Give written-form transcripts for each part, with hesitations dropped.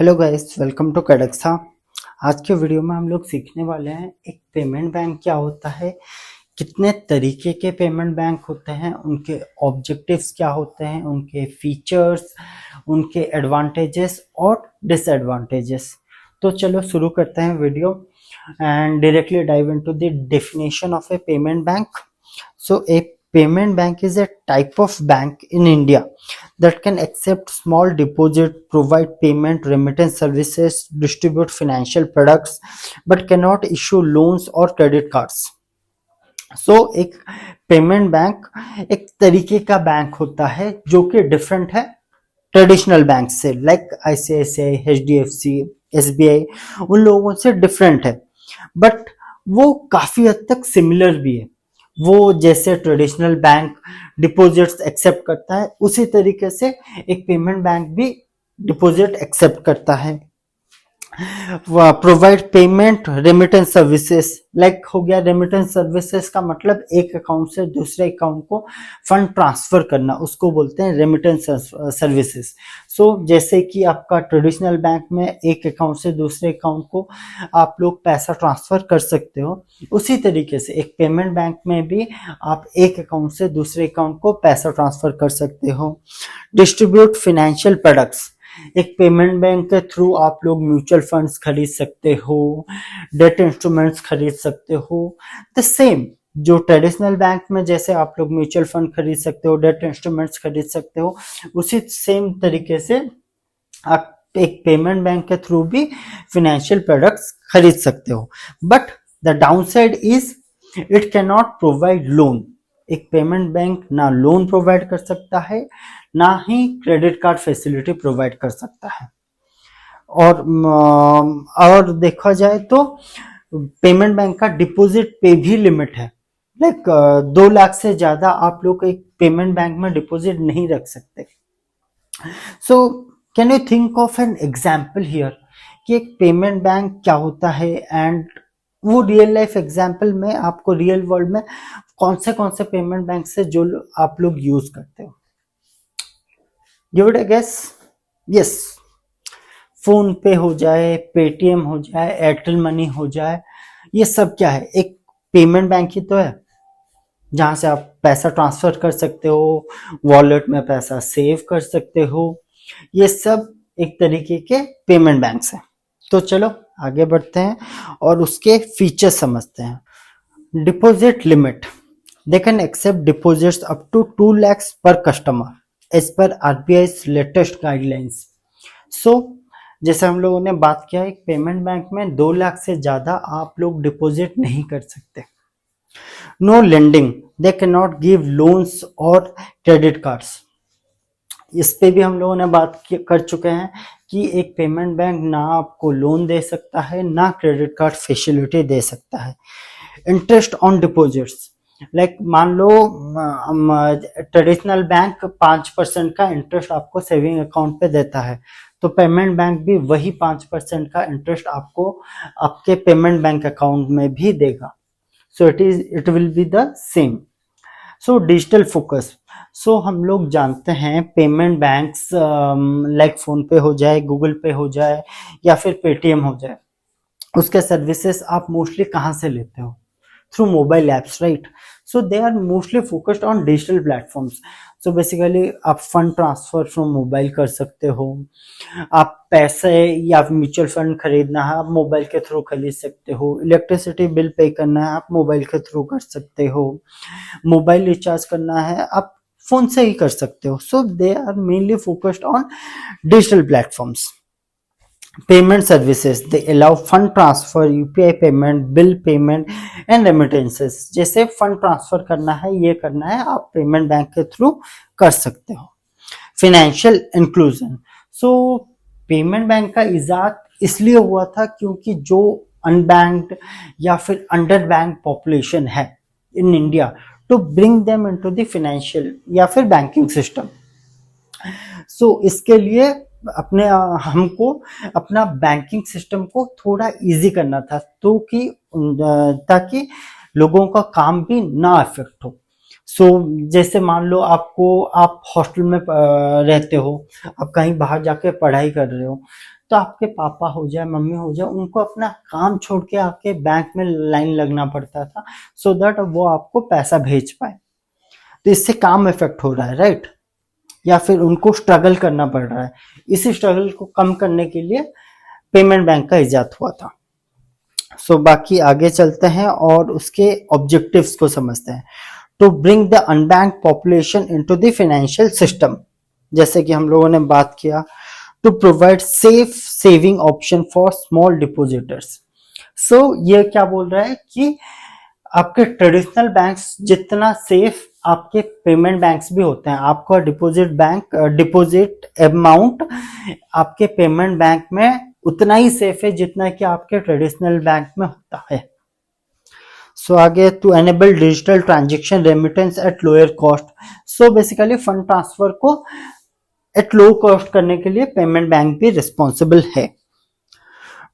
Hello guys, welcome to कड़कसा। आज के वीडियो में हम लोग सीखने वाले हैं एक पेमेंट बैंक क्या होता है, कितने तरीके के पेमेंट बैंक होते हैं, उनके ऑब्जेक्टिव्स क्या होते हैं, उनके फीचर्स, उनके एडवांटेजेस और डिसएडवांटेजेस। तो चलो शुरू करते हैं video and directly dive into the definition of a payment bank. So a payment bank is a type of bank in India that can accept small deposit, provide payment remittance services, distribute financial products, but cannot issue loans or credit cards. एक payment bank एक तरीके का bank होता है जो कि different है traditional bank से, लाइक आईसीआईसीआई, एचडीएफसी, एसबीआई, उन लोगों से डिफरेंट है। बट वो काफी हद तक सिमिलर भी है। वो जैसे ट्रेडिशनल बैंक डिपॉजिट्स एक्सेप्ट करता है, उसी तरीके से एक पेमेंट बैंक भी डिपॉजिट एक्सेप्ट करता है। Provide payment remittance services, like हो गया रेमिटेंस सर्विसेज का मतलब एक अकाउंट से दूसरे अकाउंट को फंड ट्रांसफर करना, उसको बोलते हैं रेमिटेंस सर्विसेज। जैसे कि आपका ट्रेडिशनल बैंक में एक अकाउंट से दूसरे अकाउंट को आप लोग पैसा ट्रांसफर कर सकते हो, उसी तरीके से एक पेमेंट बैंक में भी आप एक अकाउंट से दूसरे अकाउंट को पैसा ट्रांसफर कर सकते हो। डिस्ट्रीब्यूट फाइनेंशियल प्रोडक्ट्स, एक पेमेंट बैंक के थ्रू आप लोग म्यूचुअल फंड्स खरीद सकते हो, डेट इंस्ट्रूमेंट्स खरीद सकते हो। द सेम जो ट्रेडिशनल बैंक में जैसे आप लोग म्यूचुअल फंड खरीद सकते हो, डेट इंस्ट्रूमेंट्स खरीद सकते हो, उसी सेम तरीके से आप एक पेमेंट बैंक के थ्रू भी फाइनेंशियल प्रोडक्ट्स खरीद सकते हो। But the downside is it can not provide loan. एक पेमेंट बैंक ना लोन प्रोवाइड कर सकता है, ना ही क्रेडिट कार्ड फैसिलिटी प्रोवाइड कर सकता है। और देखा जाए तो पेमेंट बैंक का डिपॉजिट पे भी लिमिट है, लाइक 2 लाख से ज्यादा आप लोग एक पेमेंट बैंक में डिपॉजिट नहीं रख सकते। So can you think of an example here कि एक पेमेंट बैंक क्या होता है, एंड वो रियल लाइफ एग्जाम्पल में आपको रियल वर्ल्ड में कौन से पेमेंट बैंक से जो आप लोग यूज करते हो। Give it a guess. Yes, phone पे हो जाए, पेटीएम हो जाए, एयरटेल मनी हो जाए, ये सब क्या है, एक पेमेंट बैंक ही तो है जहां से आप पैसा ट्रांसफर कर सकते हो, वॉलेट में पैसा सेव कर सकते हो। ये सब एक तरीके के पेमेंट बैंक्स हैं। तो चलो आगे बढ़ते हैं और उसके फीचर समझते हैं। Deposit limit, they can accept deposits up to 2 lakhs per customer as per RBI latest guidelines. जैसे हम लोगों ने बात किया, एक पेमेंट बैंक में 2 लाख से ज्यादा आप लोग डिपॉजिट नहीं कर सकते। No lending, they can not give loans और क्रेडिट कार्ड्स। इस पे भी हम लोगों ने बात कर चुके हैं कि एक पेमेंट बैंक ना आपको लोन दे सकता है, ना क्रेडिट कार्ड फैसिलिटी दे सकता है। इंटरेस्ट ऑन डिपॉजिट्स, लाइक मान लो ट्रेडिशनल बैंक 5% का इंटरेस्ट आपको सेविंग अकाउंट पे देता है, तो पेमेंट बैंक भी वही 5% का इंटरेस्ट आपको आपके पेमेंट बैंक अकाउंट में भी देगा। It will be the same. Digital focus, हम लोग जानते हैं पेमेंट बैंक्स लाइक फोन पे हो जाए, गूगल पे हो जाए या फिर पेटीएम हो जाए, उसके सर्विसेज आप मोस्टली कहाँ से लेते हो? Through mobile apps, right? They are mostly focused on digital platforms. Basically आप फंड ट्रांसफर फ्रॉम मोबाइल कर सकते हो, आप पैसे या म्यूचुअल फंड खरीदना है आप मोबाइल के थ्रू खरीद सकते हो, इलेक्ट्रिसिटी बिल पे करना है आप मोबाइल के थ्रू कर सकते हो, मोबाइल रिचार्ज करना है आप फोन से ही कर सकते हो। They are mainly focused on digital platforms. Payment services, they allow fund transfer, UPI payment, bill payment and remittances. जैसे फंड ट्रांसफर करना है, ये करना है, आप पेमेंट बैंक के थ्रू कर सकते हो। फाइनेंशियल इंक्लूजन, पेमेंट बैंक का इजाद इसलिए हुआ था क्योंकि जो अनबैंक्ड या फिर अंडर बैंक पॉपुलेशन है in India, to bring them into the financial या फिर बैंकिंग सिस्टम। इसके लिए हमको अपना बैंकिंग सिस्टम को थोड़ा इजी करना था, ताकि लोगों का काम भी ना अफेक्ट हो। जैसे मान लो आप हॉस्टल में रहते हो, आप कहीं बाहर जाके पढ़ाई कर रहे हो, तो आपके पापा हो जाए, मम्मी हो जाए, उनको अपना काम छोड़ के आके बैंक में लाइन लगना पड़ता था सो दैट वो आपको पैसा भेज पाए। तो इससे काम इफेक्ट हो रहा है, राइट? या फिर उनको स्ट्रगल करना पड़ रहा है। इसी स्ट्रगल को कम करने के लिए पेमेंट बैंक का इजाद हुआ था। सो बाकी आगे चलते हैं और उसके ऑब्जेक्टिव्स को समझते हैं। To bring the unbanked population into the financial system, जैसे कि हम लोगों ने बात किया। To provide safe saving option for small depositors. So ये क्या बोल रहा है कि आपके ट्रेडिशनल बैंक्स जितना सेफ आपके पेमेंट बैंक्स भी होते हैं। आपका डिपॉजिट अमाउंट आपके पेमेंट बैंक में उतना ही सेफ है जितना कि आपके ट्रेडिशनल बैंक में होता है। सो आगे, to enable digital transaction remittance at lower cost. So basically fund transfer को एट लो कॉस्ट करने के लिए पेमेंट बैंक भी रिस्पॉन्सिबल है।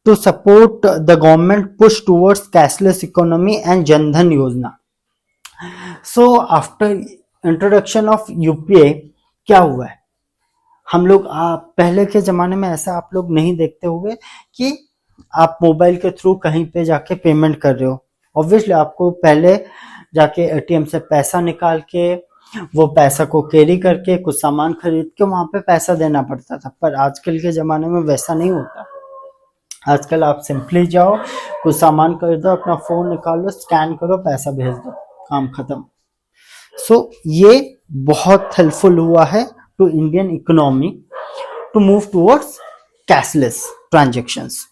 To support the government push towards cashless economy and Jan Dhan Yojana. So after introduction of UPI क्या हुआ है, हम लोग पहले के जमाने में ऐसा आप लोग नहीं देखते होंगे कि आप मोबाइल के थ्रू कहीं पे जाके पेमेंट कर रहे हो। ऑब्वियसली आपको पहले जाके एटीएम से पैसा निकाल के वो पैसा को कैरी करके कुछ सामान खरीद के वहां पे पैसा देना पड़ता था, पर आजकल के जमाने में वैसा नहीं होता। आजकल आप सिंपली जाओ, कुछ सामान खरीदो, अपना फोन निकालो, स्कैन करो, पैसा भेज दो, काम खत्म। सो ये बहुत हेल्पफुल हुआ है to Indian economy to move towards cashless transactions.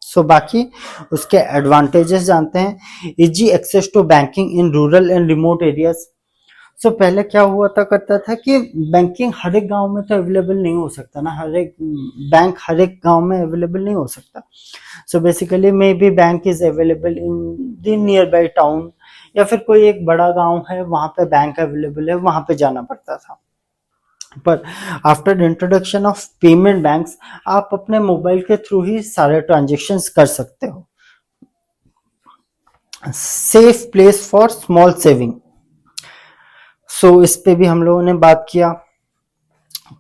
So बाकी उसके एडवांटेजेस जानते हैं। Easy access to banking in rural and remote areas. So पहले क्या हुआ करता था कि बैंकिंग हर एक गांव में तो अवेलेबल नहीं हो सकता ना, हर एक बैंक हर एक गांव में अवेलेबल नहीं हो सकता। So basically may be bank is available in the near by town, या फिर कोई एक बड़ा गांव है वहां पे बैंक अवेलेबल है, वहां पे जाना पड़ता था। पर after introduction of payment banks आप अपने मोबाइल के थ्रू ही सारे ट्रांजेक्शन्स कर सकते हो। Safe place for small saving. So इस पे भी हम लोगों ने बात किया।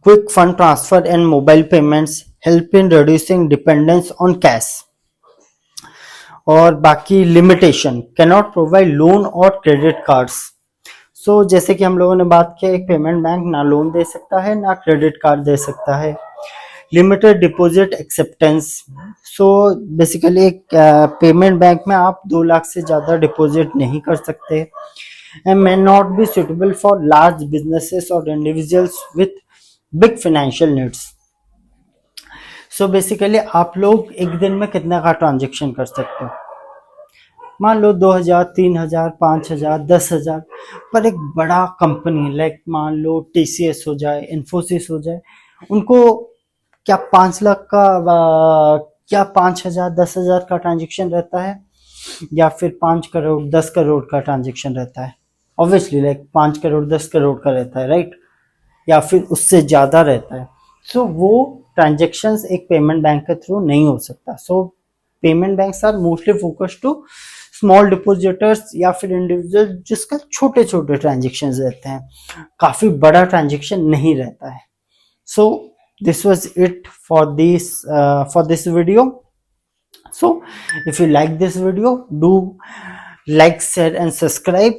Quick fund transfer and mobile payments help in reducing dependence on cash. और बाकी limitation, can not provide loan और क्रेडिट कार्ड्स। सो जैसे कि हम लोगों ने बात किया, एक पेमेंट बैंक ना लोन दे सकता है ना क्रेडिट कार्ड दे सकता है। Limited deposit acceptance. So basically एक पेमेंट बैंक में आप 2 लाख से ज़्यादा डिपॉजिट नहीं कर सकते। And may not be suitable for large businesses or individuals with big financial needs. So basically आप लोग एक दिन में कितने का ट्रांजेक्शन कर सकते हो? मान लो 2000, 3000, 5000, 10,000। पर एक बड़ा कंपनी लाइक मान लो TCS हो जाए, इन्फोसिस हो जाए, उनको क्या 5 लाख का क्या 5000, 10,000 का ट्रांजेक्शन रहता है, या फिर 5 करोड़ 10 करोड़ का ट्रांजेक्शन रहता है? ऑब्वियसली लाइक 5 करोड़ 10 करोड़ का रहता है, राइट? या फिर उससे ज्यादा रहता है। सो वो ट्रांजेक्शन्स एक पेमेंट बैंक के थ्रू नहीं हो सकता। So payment banks are mostly focused to small depositors या फिर इंडिविजुअल जिसका छोटे छोटे ट्रांजेक्शन रहते हैं, काफी बड़ा ट्रांजेक्शन नहीं रहता है। So this was it for this video. So if you like this video, do like, share and subscribe.